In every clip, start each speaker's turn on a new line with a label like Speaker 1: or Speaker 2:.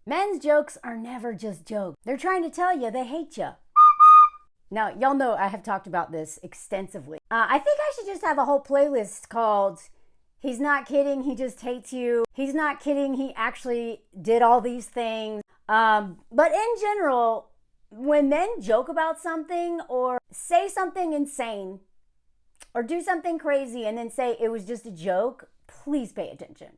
Speaker 1: Men's jokes are never just jokes. They're trying to tell you they hate you. Now, y'all know I have talked about this extensively. I think I should just have a whole playlist called He's Not Kidding, He Just Hates You. He's not kidding, he actually did all these things. But in general, when men joke about something or say something insane or do something crazy and then say it was just a joke, please pay attention.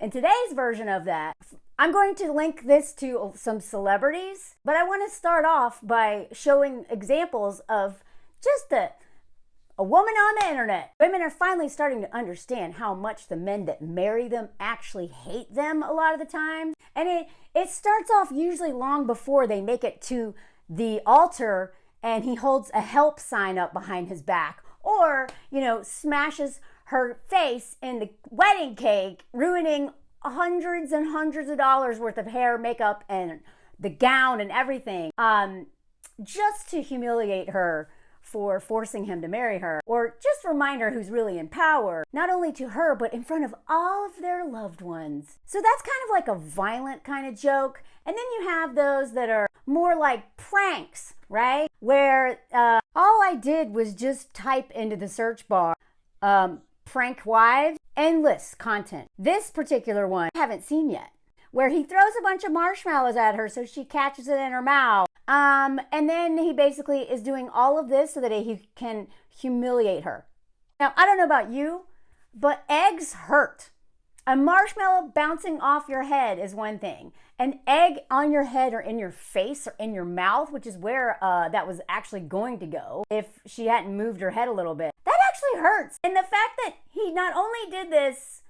Speaker 1: In today's version of that, I'm going to link this to some celebrities, but I want to start off by showing examples of just a woman on the internet. Women are finally starting to understand how much the men that marry them actually hate them a lot of the time. And it starts off usually long before they make it to the altar and he holds a help sign up behind his back or, smashes her face in the wedding cake, ruining hundreds and hundreds of dollars worth of hair, makeup, and the gown and everything, just to humiliate her for forcing him to marry her, or just remind her who's really in power, not only to her, but in front of all of their loved ones. So that's kind of like a violent kind of joke. And then you have those that are more like pranks, right? Where all I did was just type into the search bar, prank wives, endless content. This particular one I haven't seen yet, where he throws a bunch of marshmallows at her so she catches it in her mouth. And then he basically is doing all of this so that he can humiliate her. Now, I don't know about you, but eggs hurt. A marshmallow bouncing off your head is one thing. An egg on your head or in your face or in your mouth, which is where that was actually going to go if she hadn't moved her head a little bit, that actually hurts. And the fact that he not only did this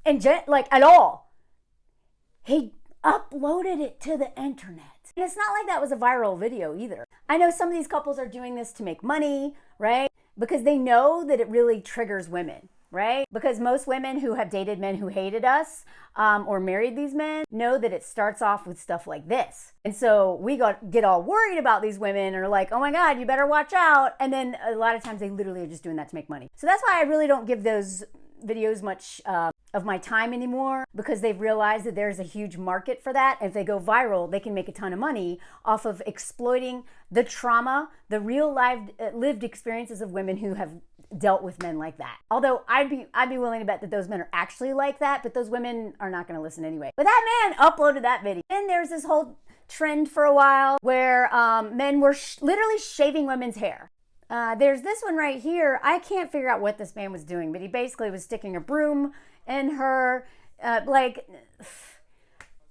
Speaker 1: at all, he uploaded it to the internet. And it's not like that was a viral video either. I know some of these couples are doing this to make money, right? Because they know that it really triggers women, right? Because most women who have dated men who hated us or married these men know that it starts off with stuff like this. And so we get all worried about these women and are like, oh my God, you better watch out. And then a lot of times they literally are just doing that to make money. So that's why I really don't give those videos much of my time anymore, because they've realized that there's a huge market for that. If they go viral, they can make a ton of money off of exploiting the trauma, the real lived experiences of women who have dealt with men like that. Although I'd be willing to bet that those men are actually like that, but those women are not going to listen anyway. But that man uploaded that video. And there's this whole trend for a while where men were literally shaving women's hair. There's this one right here. I can't figure out what this man was doing, but he basically was sticking a broom in her.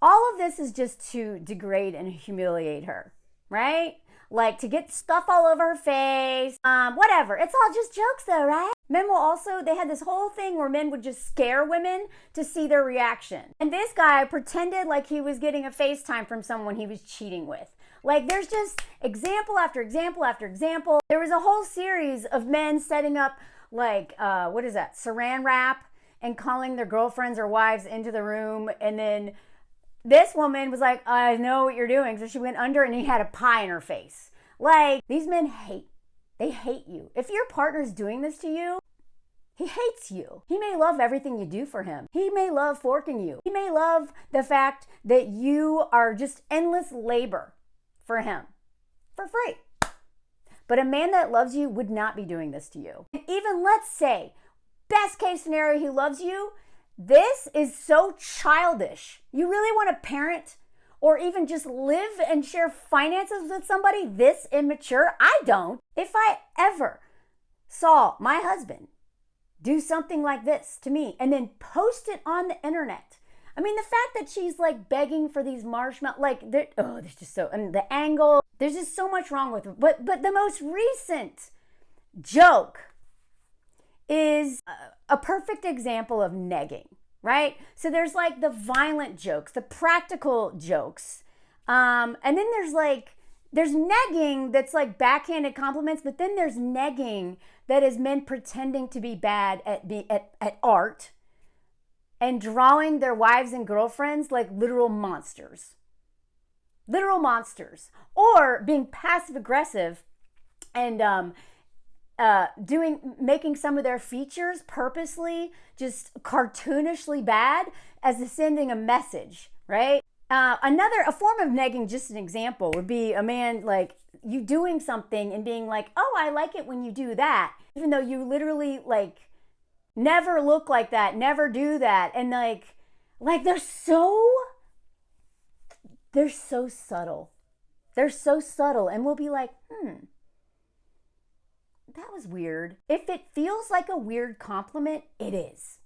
Speaker 1: All of this is just to degrade and humiliate her, right? Like to get stuff all over her face, whatever. It's all just jokes though, right? Men will also, they had this whole thing where men would just scare women to see their reaction. And this guy pretended like he was getting a FaceTime from someone he was cheating with. Like there's just example after example after example. There was a whole series of men setting up saran wrap and calling their girlfriends or wives into the room. And then this woman was like, I know what you're doing. So she went under and he had a pie in her face. Like these men they hate you. If your partner's doing this to you, he hates you. He may love everything you do for him. He may love forking you. He may love the fact that you are just endless labor for him for free. But a man that loves you would not be doing this to you. And even let's say, best case scenario, he loves you. This is so childish. You really want to parent or even just live and share finances with somebody this immature? I don't. If I ever saw my husband do something like this to me and then post it on the internet, I mean, the fact that she's like begging for these marshmallows, there's just so, and the angle, there's just so much wrong with it. But the most recent joke is a perfect example of negging, right? So there's like the violent jokes, the practical jokes. And then there's negging that's like backhanded compliments, but then there's negging that is men pretending to be bad at art and drawing their wives and girlfriends like literal monsters, or being passive aggressive and making some of their features purposely just cartoonishly bad as sending a message, right? A form of negging, just an example, would be a man like you doing something and being like, oh, I like it when you do that, even though you literally like never look like that, never do that. And like they're so subtle. They're so subtle. And we'll be like, that was weird. If it feels like a weird compliment, it is.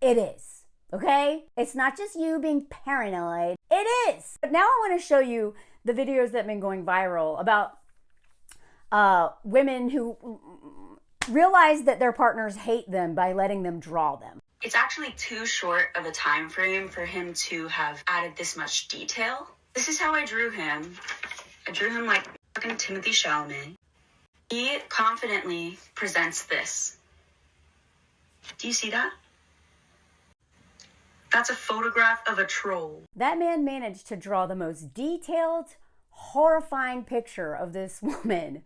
Speaker 1: It is. Okay? It's not just you being paranoid. It is. But now I want to show you the videos that have been going viral about women who realize that their partners hate them by letting them draw them.
Speaker 2: It's actually too short of a time frame for him to have added this much detail. This is how I drew him. I drew him like fucking Timothy Chalamet. He confidently presents this. Do you see that? That's a photograph of a troll.
Speaker 1: That man managed to draw the most detailed, horrifying picture of this woman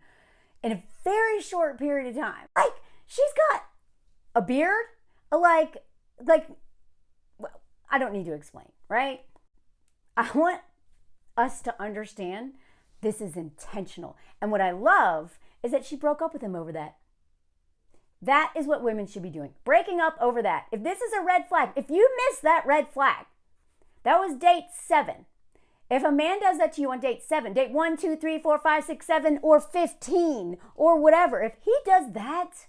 Speaker 1: in a very short period of time. Like, she's got a beard, well, I don't need to explain, right? I want us to understand this is intentional. And what I love is that she broke up with him over that. That is what women should be doing. Breaking up over that. If this is a red flag, if you miss that red flag, that was date 7. If a man does that to you on date 7, date 1, 2, 3, 4, 5, 6, 7, or 15, or whatever, if he does that,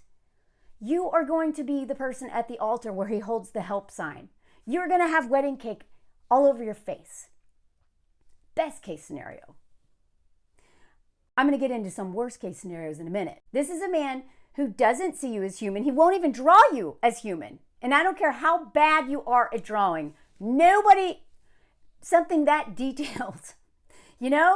Speaker 1: you are going to be the person at the altar where he holds the help sign. You're going to have wedding cake all over your face. Best case scenario. I'm going to get into some worst case scenarios in a minute. This is a man who doesn't see you as human. He won't even draw you as human. And I don't care how bad you are at drawing. Something that detailed, you know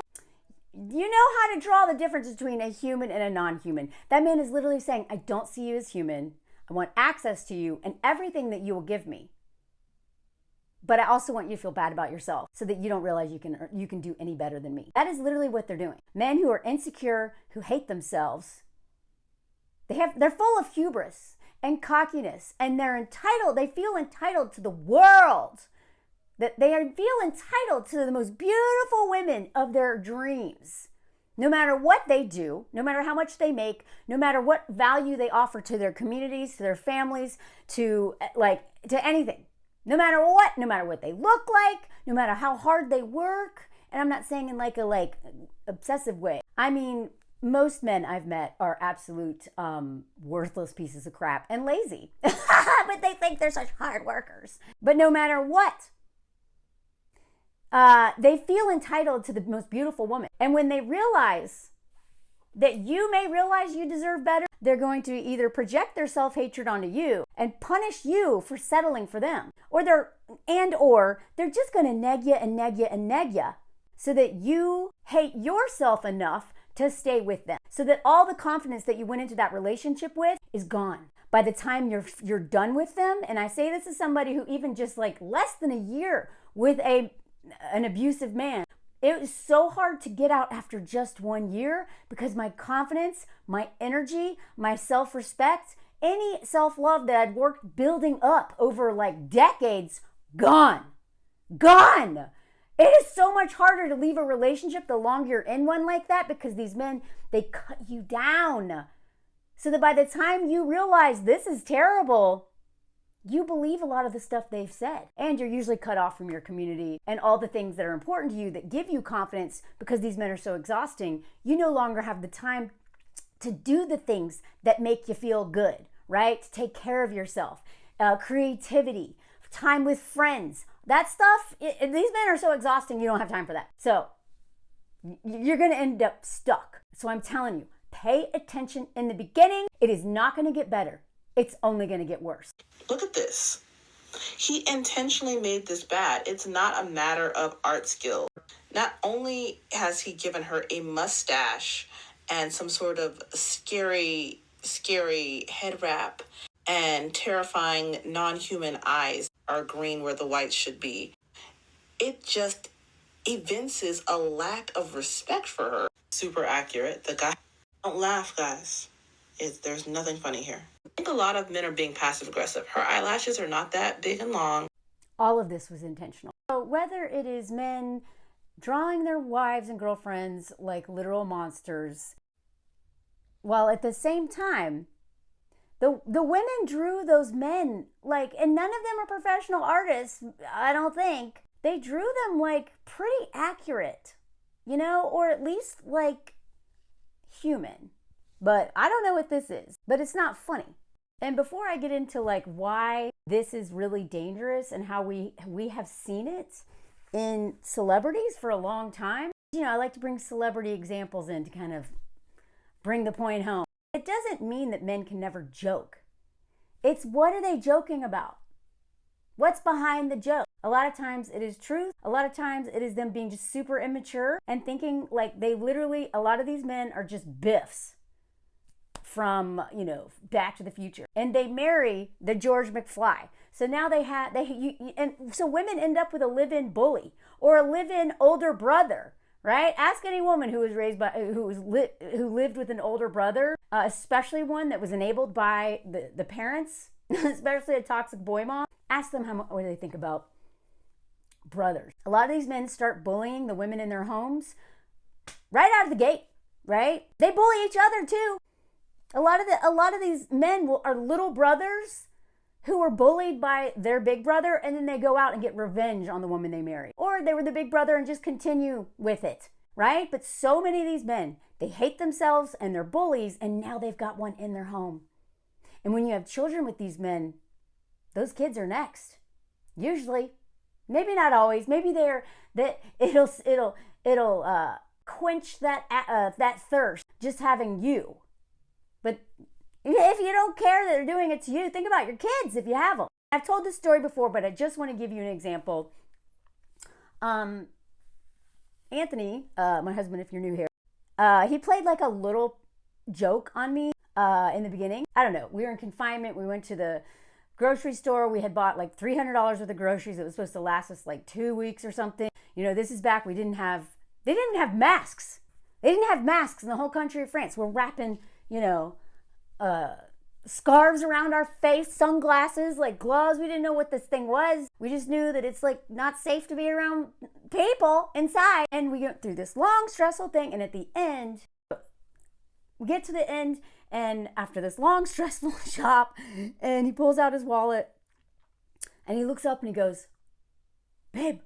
Speaker 1: how to draw the difference between a human and a non-human. That man is literally saying, I don't see you as human. I want access to you and everything that you will give me. But I also want you to feel bad about yourself so that you don't realize you can do any better than me. That is literally what they're doing. Men who are insecure, who hate themselves, they're full of hubris and cockiness, and they're entitled. They feel entitled to the world. That they feel entitled to the most beautiful women of their dreams. No matter what they do, no matter how much they make, no matter what value they offer to their communities, to their families, to anything. No matter what they look like, no matter how hard they work. And I'm not saying in like a obsessive way. I mean, most men I've met are absolute worthless pieces of crap and lazy. But they think they're such hard workers. But no matter what, they feel entitled to the most beautiful woman. And when they realize that you may realize you deserve better, they're going to either project their self-hatred onto you and punish you for settling for them. Or they're just going to neg you and neg you and neg you so that you hate yourself enough to stay with them. So that all the confidence that you went into that relationship with is gone. By the time you're done with them, and I say this as somebody who even just like less than a year with an abusive man, it was so hard to get out after just 1 year because my confidence, my energy, my self-respect, any self-love that I'd worked building up over like decades, gone. It is so much harder to leave a relationship the longer you're in one like that because these men, they cut you down. So that by the time you realize this is terrible, you believe a lot of the stuff they've said. And you're usually cut off from your community and all the things that are important to you that give you confidence because these men are so exhausting. You no longer have the time to do the things that make you feel good, right? To take care of yourself, creativity, time with friends, that stuff. These men are so exhausting, you don't have time for that. So you're going to end up stuck. So I'm telling you, pay attention in the beginning. It is not going to get better. It's only going to get worse.
Speaker 3: Look at this. He intentionally made this bad. It's not a matter of art skill. Not only has he given her a mustache and some sort of scary head wrap and terrifying non-human eyes are green where the white should be. It just evinces a lack of respect for her. Super accurate. The guy... Don't laugh, guys. There's nothing funny here. I think a lot of men are being passive aggressive. Her eyelashes are not that big and long.
Speaker 1: All of this was intentional. So whether it is men drawing their wives and girlfriends like literal monsters, while at the same time, the women drew those men like, and none of them are professional artists, I don't think. They drew them like pretty accurate, or at least like human. But I don't know what this is, but it's not funny. And before I get into like why this is really dangerous and how we have seen it in celebrities for a long time, I like to bring celebrity examples in to kind of bring the point home. It doesn't mean that men can never joke. It's what are they joking about? What's behind the joke? A lot of times it is truth. A lot of times it is them being just super immature and thinking like they literally, a lot of these men are just biffs from, Back to the Future. And they marry the George McFly. So now and so women end up with a live-in bully or a live-in older brother, right? Ask any woman who was raised by, who lived with an older brother, especially one that was enabled by the parents, especially a toxic boy mom. Ask them what do they think about brothers. A lot of these men start bullying the women in their homes right out of the gate, right? They bully each other too. A lot of these men are little brothers who were bullied by their big brother, and then they go out and get revenge on the woman they marry. Or they were the big brother and just continue with it, right? But so many of these men, they hate themselves and they're bullies, and now they've got one in their home. And when you have children with these men, those kids are next. Usually. Maybe not always. Maybe it'll quench that thirst just having you. But if you don't care that they're doing it to you, think about your kids if you have them. I've told this story before, but I just want to give you an example. Anthony, my husband, if you're new here, he played like a little joke on me in the beginning. I don't know. We were in confinement. We went to the grocery store. We had bought like $300 worth of groceries. It was supposed to last us like 2 weeks or something. This is back. They didn't have masks. They didn't have masks in the whole country of France. We're wrapping, scarves around our face, sunglasses, like gloves. We didn't know what this thing was. We just knew that it's like not safe to be around people inside. And we went through this long, stressful thing. And at the end, we get to the end, and after this long, stressful shop, and he pulls out his wallet, and he looks up and he goes, "Babe,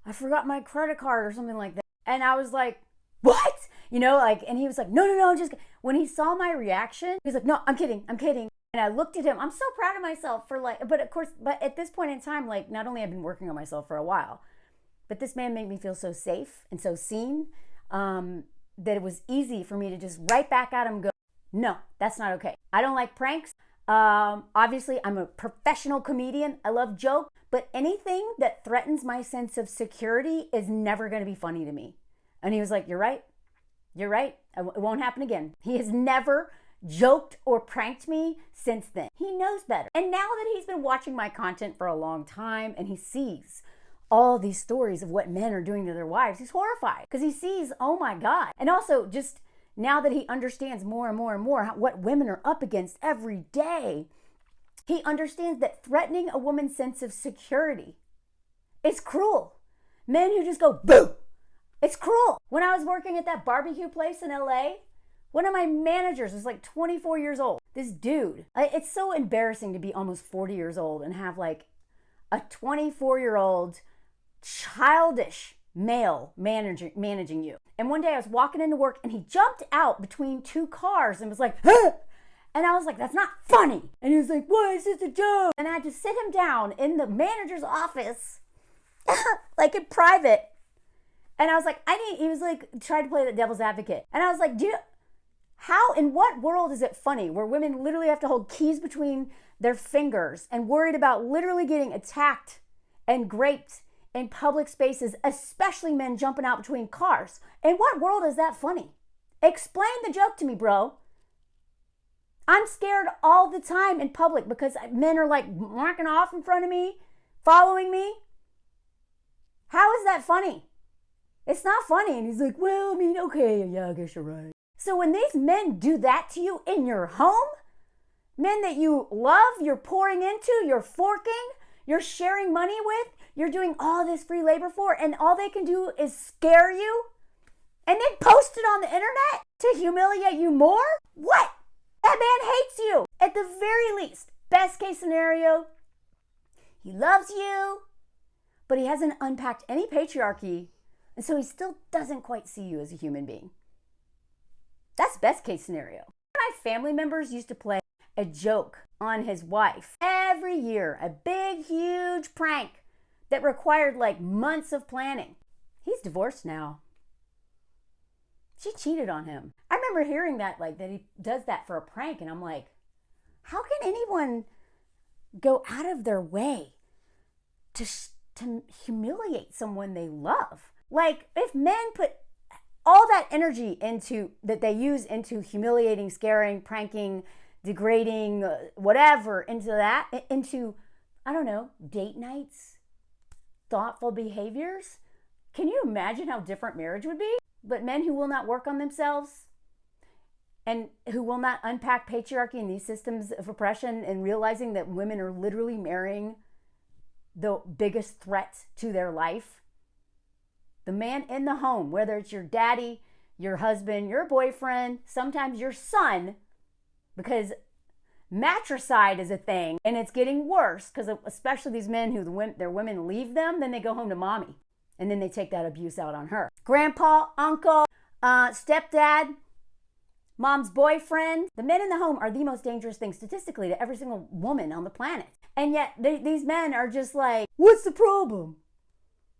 Speaker 1: I forgot my credit card," or something like that. And I was like, "What?" And he was like, no, just, when he saw my reaction, he was like, "No, I'm kidding. And I looked at him. I'm so proud of myself for but at this point in time, like, not only I've been working on myself for a while, but this man made me feel so safe and so seen, that it was easy for me to just right back at him and go, "No, that's not okay. I don't like pranks. Obviously, I'm a professional comedian. I love jokes, but anything that threatens my sense of security is never going to be funny to me." And he was like, You're right. It won't happen again." He has never joked or pranked me since then. He knows better. And now that he's been watching my content for a long time and he sees all these stories of what men are doing to their wives, he's horrified because he sees, oh my God. And also just now that he understands more and more and more what women are up against every day, he understands that threatening a woman's sense of security is cruel. Men who just go, boo, it's cruel. When I was working at that barbecue place in LA, one of my managers was like 24 years old. This dude, it's so embarrassing to be almost 40 years old and have like a 24-year-old childish male managing you. And one day I was walking into work and he jumped out between two cars and was like, "Huh!" And I was like, "That's not funny." And he was like, "What? Is this a joke?" And I had to sit him down in the manager's office, like in private. And I was like, he was like, tried to play the devil's advocate. And I was like, in what world is it funny where women literally have to hold keys between their fingers and worried about literally getting attacked and raped in public spaces, especially men jumping out between cars? In what world is that funny? Explain the joke to me, bro. I'm scared all the time in public because men are like marking off in front of me, following me. How is that funny? It's not funny. And he's like, "Well, I mean, okay, yeah, I guess you're right." So when these men do that to you in your home, men that you love, you're pouring into, you're forking, you're sharing money with, you're doing all this free labor for, and all they can do is scare you and then post it on the internet to humiliate you more? What? That man hates you. At the very least, best case scenario, he loves you, but he hasn't unpacked any patriarchy, and so he still doesn't quite see you as a human being. That's best case scenario. My family members used to play a joke on his wife every year, a big, huge prank that required like months of planning. He's divorced now. She cheated on him. I remember hearing that, like, that he does that for a prank, and I'm like, how can anyone go out of their way to humiliate someone they love? Like, if men put all that energy that they use into humiliating, scaring, pranking, degrading, whatever, into I don't know, date nights, thoughtful behaviors, can you imagine how different marriage would be? But men who will not work on themselves and who will not unpack patriarchy and these systems of oppression, and realizing that women are literally marrying the biggest threat to their life. The man in the home, whether it's your daddy, your husband, your boyfriend, sometimes your son, because matricide is a thing, and it's getting worse because especially these men who their women leave them, then they go home to mommy, and then they take that abuse out on her. Grandpa, uncle, stepdad, mom's boyfriend. The men in the home are the most dangerous thing statistically to every single woman on the planet. And yet these men are just like, what's the problem?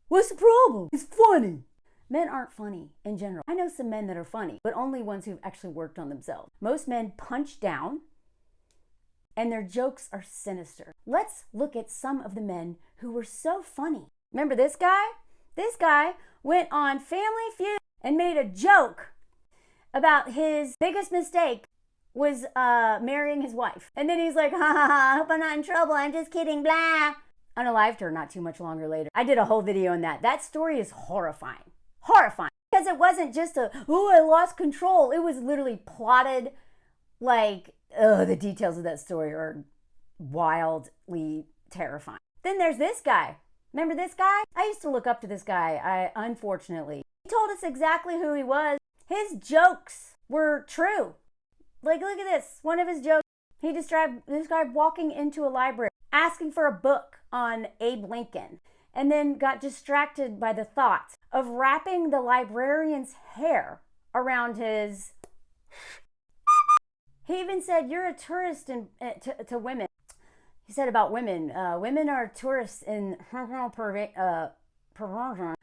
Speaker 1: What's the problem? It's funny. Men aren't funny in general. I know some men that are funny, but only ones who've actually worked on themselves. Most men punch down, and their jokes are sinister. Let's look at some of the men who were so funny. Remember this guy? This guy went on Family Feud and made a joke about his biggest mistake was marrying his wife. And then he's like, ha ha ha, I hope I'm not in trouble. I'm just kidding, blah. Unalived her not too much longer later. I did a whole video on that. That story is horrifying. Horrifying. Because it wasn't just I lost control. It was literally plotted. Like, the details of that story are wildly terrifying. Then there's this guy. Remember this guy? I used to look up to this guy, unfortunately. He told us exactly who he was. His jokes were true. Like, look at this. One of his jokes, he described this guy walking into a library, asking for a book on Abe Lincoln, and then got distracted by the thought of wrapping the librarian's hair around his... He even said, you're a tourist to women. He said about women, women are tourists in perversion.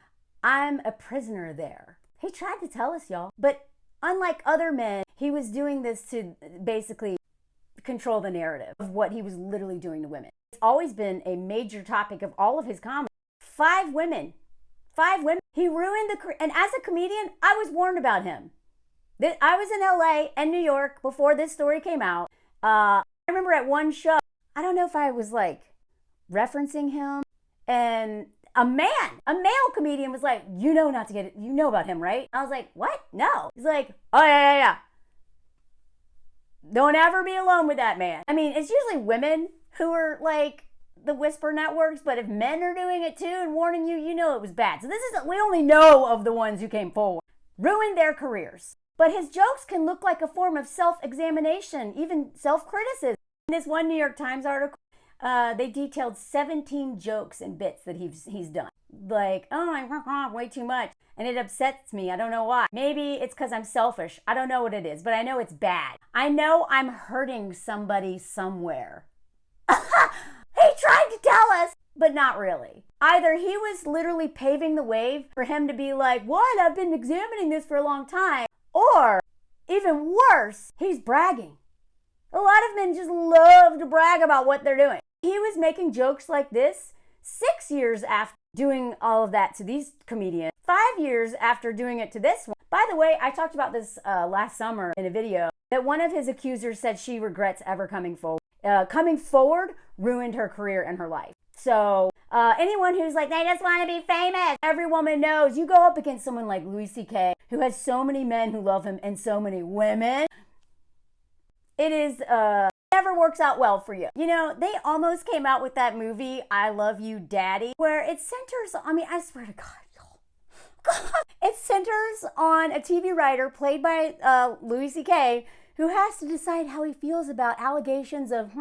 Speaker 1: I'm a prisoner there. He tried to tell us, y'all. But unlike other men, he was doing this to basically control the narrative of what he was literally doing to women. It's always been a major topic of all of his comedy. 5 women. 5 women. He ruined and as a comedian, I was warned about him. I was in LA and New York before this story came out. I remember at one show, I don't know if I was like referencing him, and a male comedian was like, you know not to get it, you know about him, right? I was like, what? No. He's like, oh yeah. Don't ever be alone with that man. I mean, it's usually women who are like the whisper networks, but if men are doing it too and warning you, you know it was bad. So we only know of the ones who came forward. Ruined their careers. But his jokes can look like a form of self-examination, even self-criticism. In this one New York Times article, they detailed 17 jokes and bits that he's done. Like, oh, I'm way too much. And it upsets me. I don't know why. Maybe it's because I'm selfish. I don't know what it is, but I know it's bad. I know I'm hurting somebody somewhere. He tried to tell us, but not really. Either he was literally paving the way for him to be like, what? I've been examining this for a long time. Or, even worse, he's bragging. A lot of men just love to brag about what they're doing. He was making jokes like this 6 years after doing all of that to these comedians, 5 years after doing it to this one. By the way, I talked about this last summer in a video, that one of his accusers said she regrets ever coming forward. Coming forward ruined her career and her life. So anyone who's like, they just want to be famous. Every woman knows you go up against someone like Louis C.K., who has so many men who love him and so many women. It is Never works out well for you. You know, they almost came out with that movie, I Love You, Daddy, where it centers, I mean, I swear to God, y'all. It centers on a TV writer played by Louis C.K., who has to decide how he feels about allegations of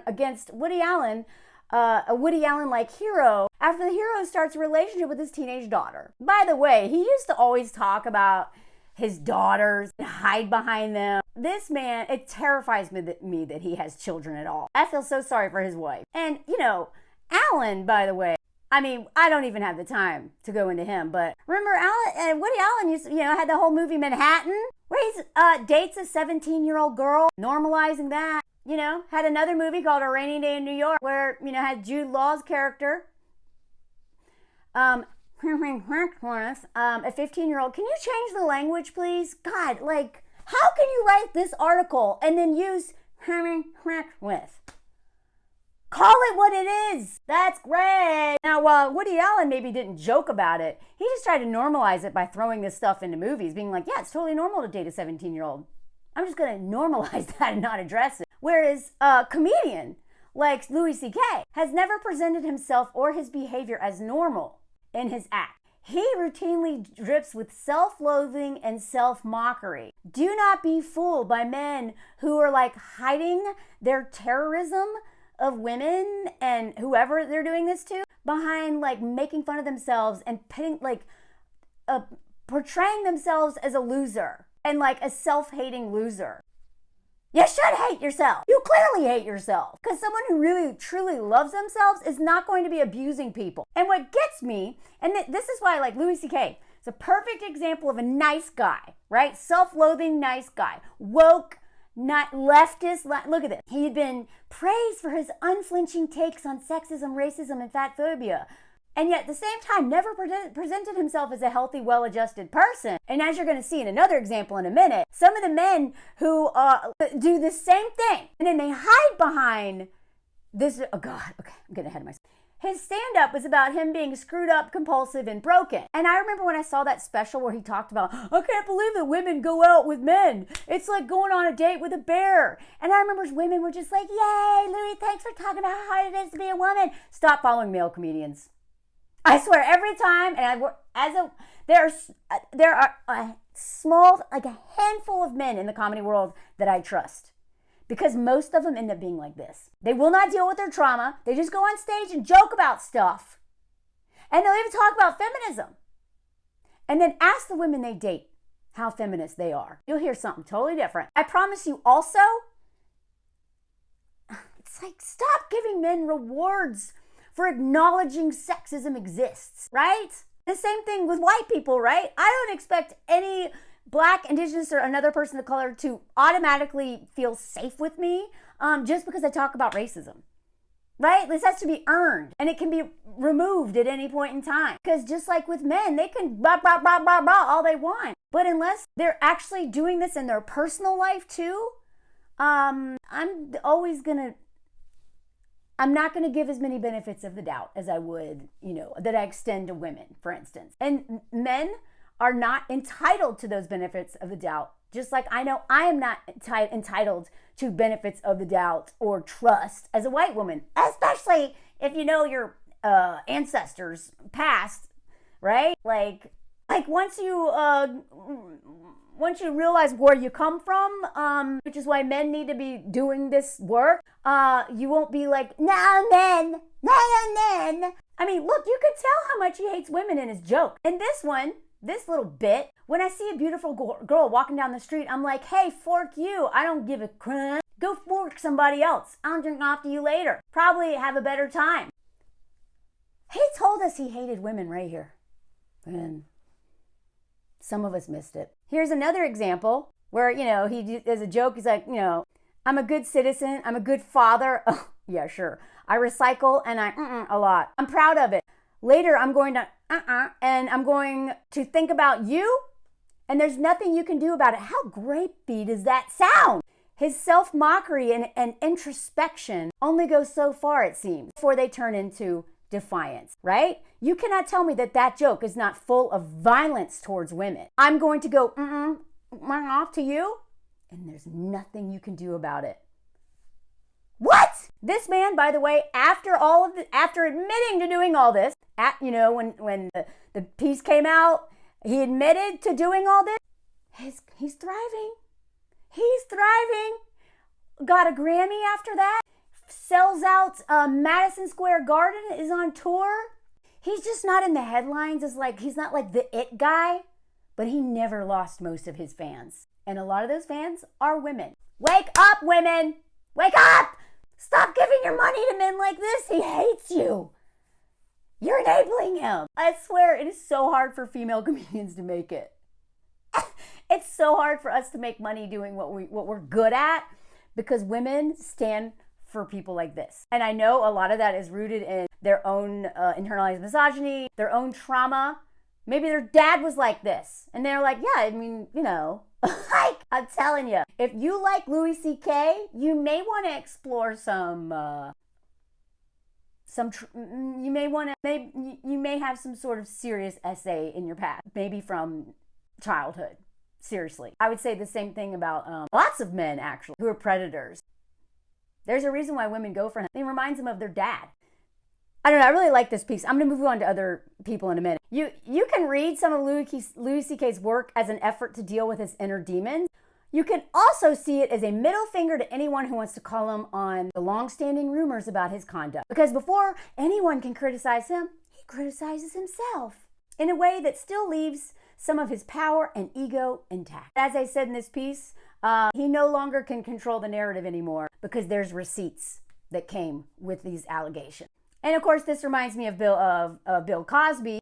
Speaker 1: against Woody Allen, a Woody Allen-like hero, after the hero starts a relationship with his teenage daughter. By the way, he used to always talk about his daughters and hide behind them. This man, it terrifies me that he has children at all. I feel so sorry for his wife. And, you know, Allen, by the way, I mean, I don't even have the time to go into him, but remember Woody Allen used to, had the whole movie Manhattan, where he dates a 17-year-old girl, normalizing that. Had another movie called A Rainy Day in New York, where, had Jude Law's character, a 15-year-old. Can you change the language, please? God, like, how can you write this article and then use with? Call it what it is. That's great. Now, while Woody Allen maybe didn't joke about it, he just tried to normalize it by throwing this stuff into movies, being like, yeah, it's totally normal to date a 17-year-old. I'm just going to normalize that and not address it. Whereas a comedian like Louis C.K. has never presented himself or his behavior as normal in his act. He routinely drips with self-loathing and self-mockery. Do not be fooled by men who are like hiding their terrorism of women and whoever they're doing this to behind like making fun of themselves and portraying themselves as a loser and like a self-hating loser. You should hate yourself. You clearly hate yourself, because someone who really truly loves themselves is not going to be abusing people. And what gets me, and this is why I like Louis C.K., it's a perfect example of a nice guy, right? Self-loathing nice guy, woke, not leftist. Look at this. He had been praised for his unflinching takes on sexism, racism, and fat phobia, and yet at the same time never presented himself as a healthy, well-adjusted person. And as you're going to see in another example in a minute, some of the men who do the same thing, and then they hide behind this. Oh God, okay, I'm getting ahead of myself. His stand-up was about him being screwed up, compulsive, and broken. And I remember when I saw that special where he talked about, I can't believe that women go out with men. It's like going on a date with a bear. And I remember women were just like, yay, Louis, thanks for talking about how hard it is to be a woman. Stop following male comedians. I swear, every time, and there are a small, like a handful of men in the comedy world that I trust, because most of them end up being like this. They will not deal with their trauma. They just go on stage and joke about stuff, and they'll even talk about feminism, and then ask the women they date how feminist they are. You'll hear something totally different. I promise you. Also, it's like, stop giving men rewards for acknowledging sexism exists, right? The same thing with white people, right? I don't expect any Black, Indigenous, or another person of color to automatically feel safe with me just because I talk about racism, right? This has to be earned, and it can be removed at any point in time. Because just like with men, they can blah, blah, blah, blah, blah all they want. But unless they're actually doing this in their personal life too, I'm not going to give as many benefits of the doubt as I would, that I extend to women, for instance. And men are not entitled to those benefits of the doubt, just like I know I am not entitled to benefits of the doubt or trust as a white woman, especially if you know your ancestors past, right? Like once you realize where you come from, which is why men need to be doing this work, you won't be like, no men. I mean, look, you could tell how much he hates women in his joke. And this little bit, when I see a beautiful girl walking down the street, I'm like, hey, fork you. I don't give a crap. Go fork somebody else. I'll drink off to you later. Probably have a better time. He told us he hated women right here. And some of us missed it. Here's another example where, there's a joke. He's like, I'm a good citizen. I'm a good father. Oh, yeah, sure. I recycle and I a lot. I'm proud of it. Later, I'm going to and I'm going to think about you, and there's nothing you can do about it. How grapey does that sound? His self-mockery and introspection only goes so far, it seems, before they turn into defiance, right? You cannot tell me that joke is not full of violence towards women. I'm going to go off to you, and there's nothing you can do about it. This man, by the way, after admitting to doing all this, when the piece came out, he admitted to doing all this. He's thriving. He's thriving. Got a Grammy after that. Sells out Madison Square Garden, is on tour. He's just not in the headlines as he's not like the it guy, but he never lost most of his fans. And a lot of those fans are women. Wake up, women! Wake up! Stop giving your money to men like this. He hates you. You're enabling him. I swear, it is so hard for female comedians to make it. It's so hard for us to make money doing what we're good at because women stand for people like this. And I know a lot of that is rooted in their own internalized misogyny, their own trauma. Maybe their dad was like this. And they're like, yeah, I mean, I'm telling you, if you like Louis C.K., you may want to explore you may have some sort of serious essay in your past, maybe from childhood. Seriously. I would say the same thing about lots of men, actually, who are predators. There's a reason why women go for him. It reminds them of their dad. I don't know. I really like this piece. I'm going to move on to other people in a minute. You can read some of Louis C.K.'s work as an effort to deal with his inner demons. You can also see it as a middle finger to anyone who wants to call him on the long-standing rumors about his conduct. Because before anyone can criticize him, he criticizes himself in a way that still leaves some of his power and ego intact. As I said in this piece, he no longer can control the narrative anymore because there's receipts that came with these allegations. And of course, this reminds me of Bill Cosby.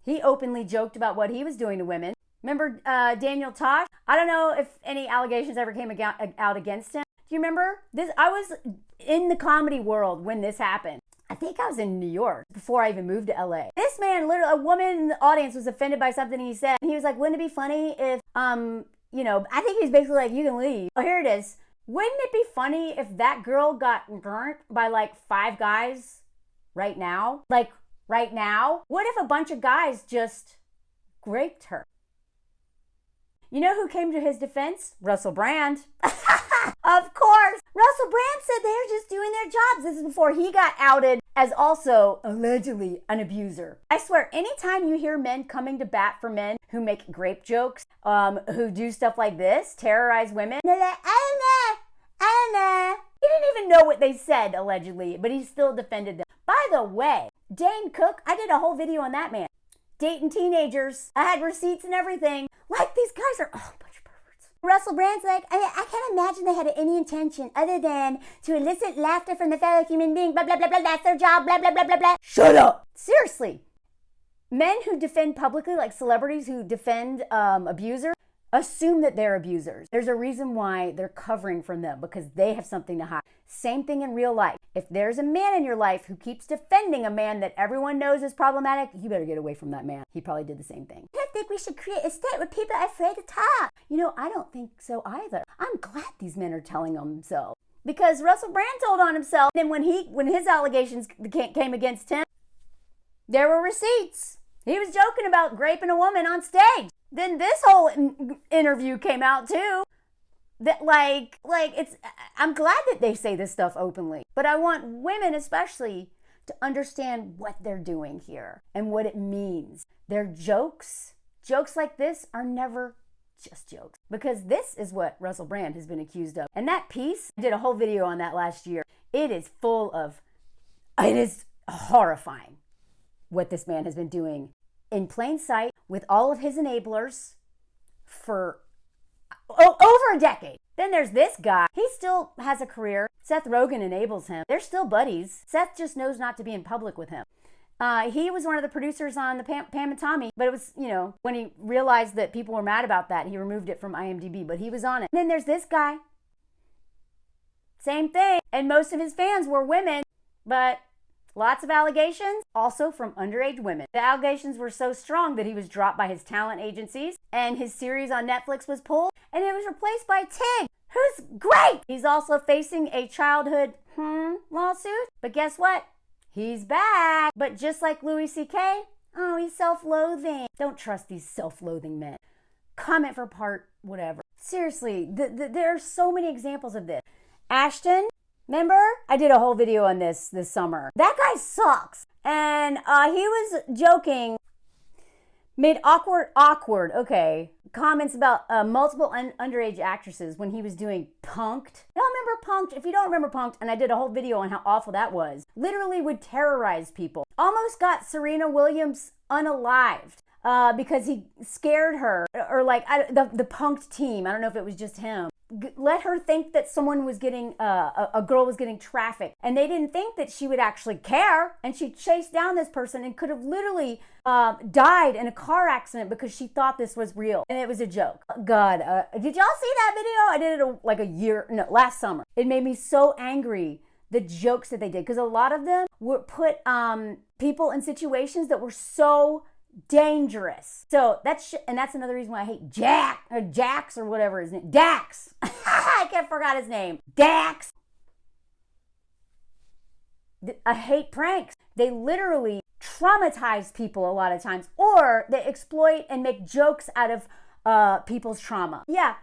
Speaker 1: He openly joked about what he was doing to women. Remember Daniel Tosh? I don't know if any allegations ever came out against him. Do you remember this? I was in the comedy world when this happened. I think I was in New York before I even moved to LA. This man, literally, a woman in the audience was offended by something he said. And he was like, wouldn't it be funny if, I think he's basically like, you can leave. Oh, here it is. Wouldn't it be funny if that girl got burnt by 5 guys right now? Right now? What if a bunch of guys just raped her? You know who came to his defense? Russell Brand. Of course. Russell Brand said they're just doing their jobs. This is before he got outed as also allegedly an abuser. I swear, anytime you hear men coming to bat for men who make grape jokes, who do stuff like this, terrorize women, they're like, I don't know. He didn't even know what they said, allegedly, but he still defended them. By the way, Dane Cook, I did a whole video on that man. Dating teenagers. I had receipts and everything. These guys are a bunch of perverts. Russell Brand's like, I can't imagine they had any intention other than to elicit laughter from the fellow human being, blah, blah, blah, blah, that's their job, blah, blah, blah, blah, blah. Shut up. Seriously. Men who defend publicly, like celebrities who defend abusers, assume that they're abusers. There's a reason why they're covering from them, because they have something to hide. Same thing in real life. If there's a man in your life who keeps defending a man that everyone knows is problematic, you better get away from that man. He probably did the same thing. I think we should create a state where people are afraid to talk. I don't think so either. I'm glad these men are telling on themselves. Because Russell Brand told on himself, and when his allegations came against him, there were receipts. He was joking about raping a woman on stage. Then this whole interview came out too. That I'm glad that they say this stuff openly, but I want women especially to understand what they're doing here and what it means. Their jokes like this are never just jokes, because this is what Russell Brand has been accused of. And that piece, I did a whole video on that last year. It is horrifying what this man has been doing in plain sight with all of his enablers for over a decade. Then there's this guy. He still has a career. Seth Rogen enables him. They're still buddies. Seth just knows not to be in public with him. He was one of the producers on the Pam and Tommy, but it was, when he realized that people were mad about that, he removed it from IMDb, but he was on it. And then there's this guy. Same thing. And most of his fans were women, but lots of allegations, also from underage women. The allegations were so strong that he was dropped by his talent agencies, and his series on Netflix was pulled, and it was replaced by Tig, who's great. He's also facing a childhood lawsuit, but guess what? He's back. But just like Louis C.K., he's self-loathing. Don't trust these self-loathing men. Comment for part whatever. Seriously, there are so many examples of this. Ashton, Remember? I did a whole video on this summer. That guy sucks. And he was joking, made awkward, okay, comments about multiple underage actresses when he was doing Punk'd. Y'all remember Punk'd? If you don't remember Punk'd, and I did a whole video on how awful that was, literally would terrorize people. Almost got Serena Williams unalived because he scared her, or like the Punk'd team. I don't know if it was just him. Let her think that someone was getting, a girl was getting trafficked. And they didn't think that she would actually care. And she chased down this person and could have literally died in a car accident because she thought this was real. And it was a joke. God, did y'all see that video? I did it last summer. It made me so angry, the jokes that they did. Because a lot of them would put people in situations that were so dangerous. So that's another reason why I hate Jax or whatever his name. Dax. I can't forgot his name. Dax. I hate pranks. They literally traumatize people a lot of times, or they exploit and make jokes out of people's trauma. Yeah.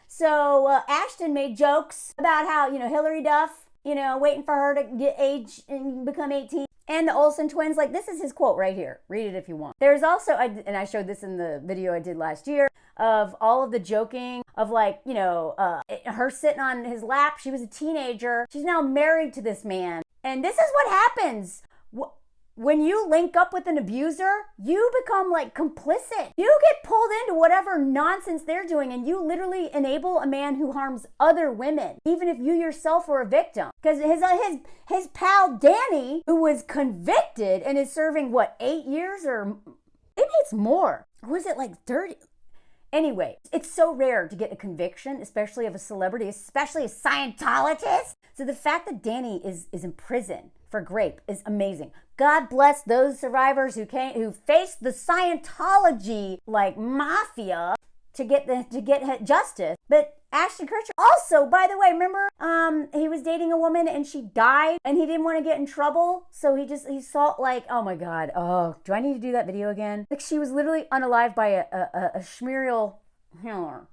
Speaker 1: So Ashton made jokes about how, Hillary Duff, waiting for her to get age and become 18. And the Olsen twins, like, this is his quote right here. Read it if you want. There's also, and I showed this in the video I did last year, of all of the joking of like, her sitting on his lap. She was a teenager. She's now married to this man. And this is what happens. When you link up with an abuser, you become like complicit. You get pulled into whatever nonsense they're doing, and you literally enable a man who harms other women, even if you yourself were a victim. Because his pal Danny, who was convicted and is serving 8 years, or maybe it's more. Or was it like 30? Anyway, it's so rare to get a conviction, especially of a celebrity, especially a Scientologist. So the fact that Danny is in prison for grape is amazing. God bless those survivors who faced the Scientology like mafia to get justice. But Ashton Kutcher also, by the way, remember he was dating a woman and she died and he didn't want to get in trouble, so he saw, like, oh my God, oh, do I need to do that video again? Like, she was literally unalived by a schmurial healer.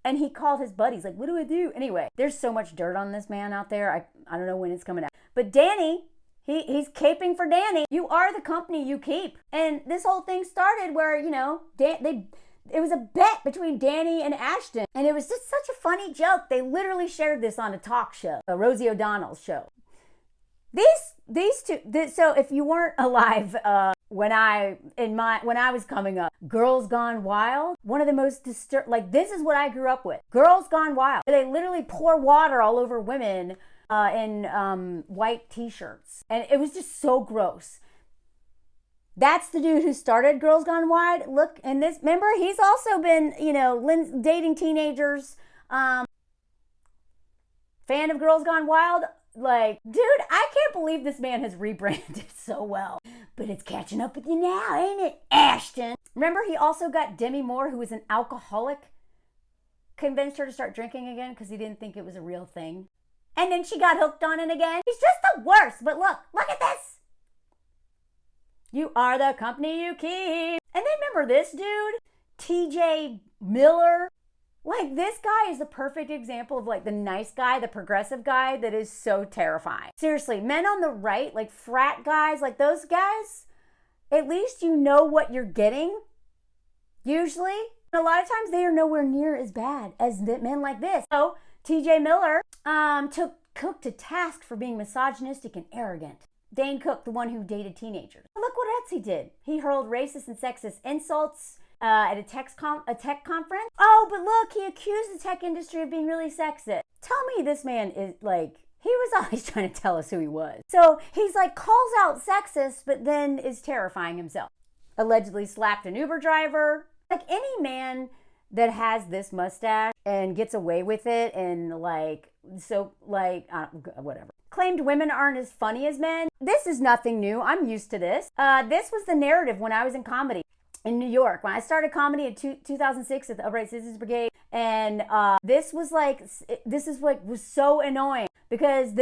Speaker 1: And he called his buddies, like, what do I do? Anyway, there's so much dirt on this man out there. I don't know when it's coming out. But Danny, he's caping for Danny. You are the company you keep. And this whole thing started where, it was a bet between Danny and Ashton. And it was just such a funny joke. They literally shared this on a talk show, a Rosie O'Donnell's show. These two, so if you weren't alive when I was coming up, Girls Gone Wild, one of the most this is what I grew up with. Girls Gone Wild. They literally pour water all over women in white t-shirts. And it was just so gross. That's the dude who started Girls Gone Wild. Look, and this, remember, he's also been, dating teenagers. Fan of Girls Gone Wild. Like, dude, I can't believe this man has rebranded so well. But it's catching up with you now, ain't it, Ashton? Remember, he also got Demi Moore, who was an alcoholic, convinced her to start drinking again because he didn't think it was a real thing. And then she got hooked on it again. He's just the worst. But look at this. You are the company you keep. And then remember this dude, TJ Miller. Like, this guy is the perfect example of like the nice guy, the progressive guy that is so terrifying. Seriously, men on the right, like frat guys, like those guys, at least you know what you're getting. Usually, a lot of times they are nowhere near as bad as men like this. So TJ Miller took Cook to task for being misogynistic and arrogant. Dane Cook, the one who dated teenagers. Look what else he did. He hurled racist and sexist insults at a tech conference. Oh, but look, he accused the tech industry of being really sexist. Tell me this man is like, he was always trying to tell us who he was. So he's like, calls out sexist, but then is terrifying himself. Allegedly slapped an Uber driver. Like, any man that has this mustache and gets away with it and whatever. Claimed women aren't as funny as men. This is nothing new. I'm used to this. This was the narrative when I was in comedy in New York. When I started comedy in 2006 at the Upright Citizens Brigade. And this was was so annoying because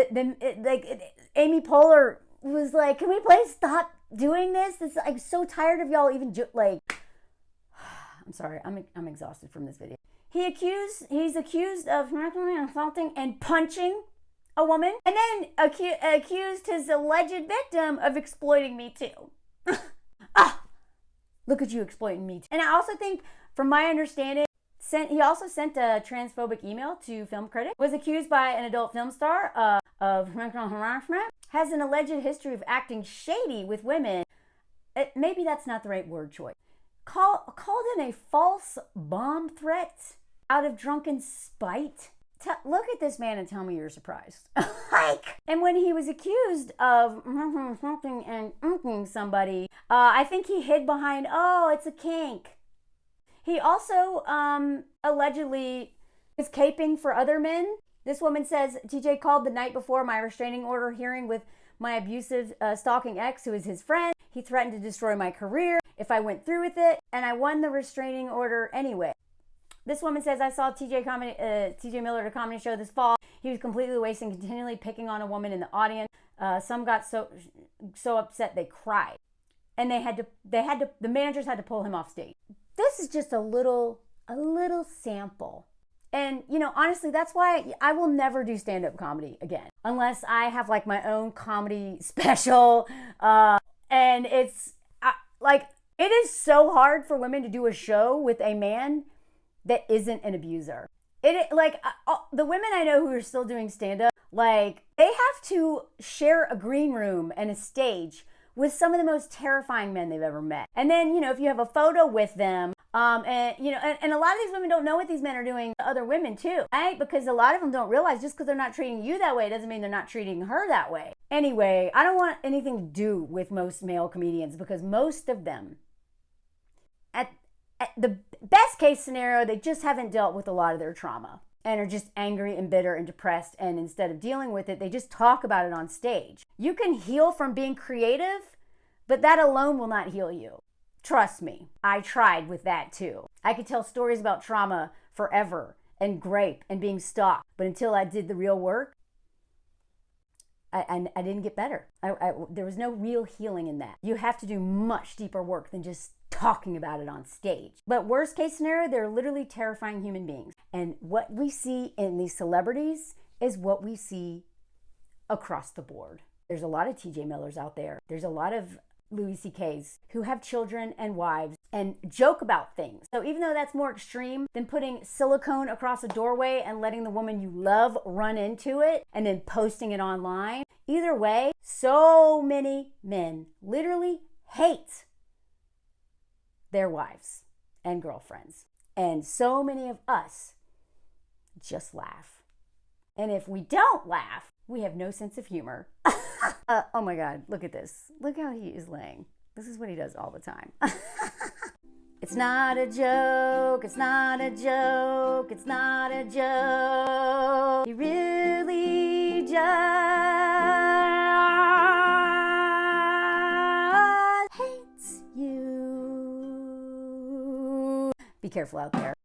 Speaker 1: Amy Poehler was like, can we please stop doing this? I'm so tired of y'all even I'm sorry, I'm exhausted from this video. He's accused of assaulting and punching a woman, and then accused his alleged victim of exploiting me too. Look at you exploiting me too. And I also think, from my understanding, he also sent a transphobic email to film critic, was accused by an adult film star of harassment, has an alleged history of acting shady with women. Maybe that's not the right word choice. Called in a false bomb threat out of drunken spite. Look at this man and tell me you're surprised. And when he was accused of something and somebody, I think he hid behind, oh, it's a kink. He also allegedly was caping for other men. This woman says, TJ called the night before my restraining order hearing with my abusive stalking ex, who is his friend. He threatened to destroy my career if I went through with it, and I won the restraining order anyway. This woman says, I saw TJ Miller at a comedy show this fall. He was completely wasting, continually picking on a woman in the audience. Some got so upset they cried. And the managers had to pull him off stage. This is just a little sample. And, honestly, that's why I will never do stand-up comedy again. Unless I have, like, my own comedy special. And it's, it is so hard for women to do a show with a man that isn't an abuser. The women I know who are still doing stand-up, they have to share a green room and a stage with some of the most terrifying men they've ever met. And then, if you have a photo with them, and a lot of these women don't know what these men are doing to other women too, right? Because a lot of them don't realize just because they're not treating you that way doesn't mean they're not treating her that way. Anyway, I don't want anything to do with most male comedians because most of them, at the best case scenario, they just haven't dealt with a lot of their trauma and are just angry and bitter and depressed. And instead of dealing with it, they just talk about it on stage. You can heal from being creative, but that alone will not heal you. Trust me, I tried with that too. I could tell stories about trauma forever and grape and being stalked, but until I did the real work, I didn't get better. There was no real healing in that. You have to do much deeper work than just talking about it on stage. But worst case scenario, they're literally terrifying human beings. And what we see in these celebrities is what we see across the board. There's a lot of TJ Millers out there. There's a lot of Louis C.K.'s who have children and wives and joke about things. So even though that's more extreme than putting silicone across a doorway and letting the woman you love run into it and then posting it online, either way, so many men literally hate their wives and girlfriends. And so many of us just laugh. And if we don't laugh, we have no sense of humor. Oh my God, look at this. Look how he is laying. This is what he does all the time. It's not a joke, it's not a joke, it's not a joke. He really just hates you. Be careful out there.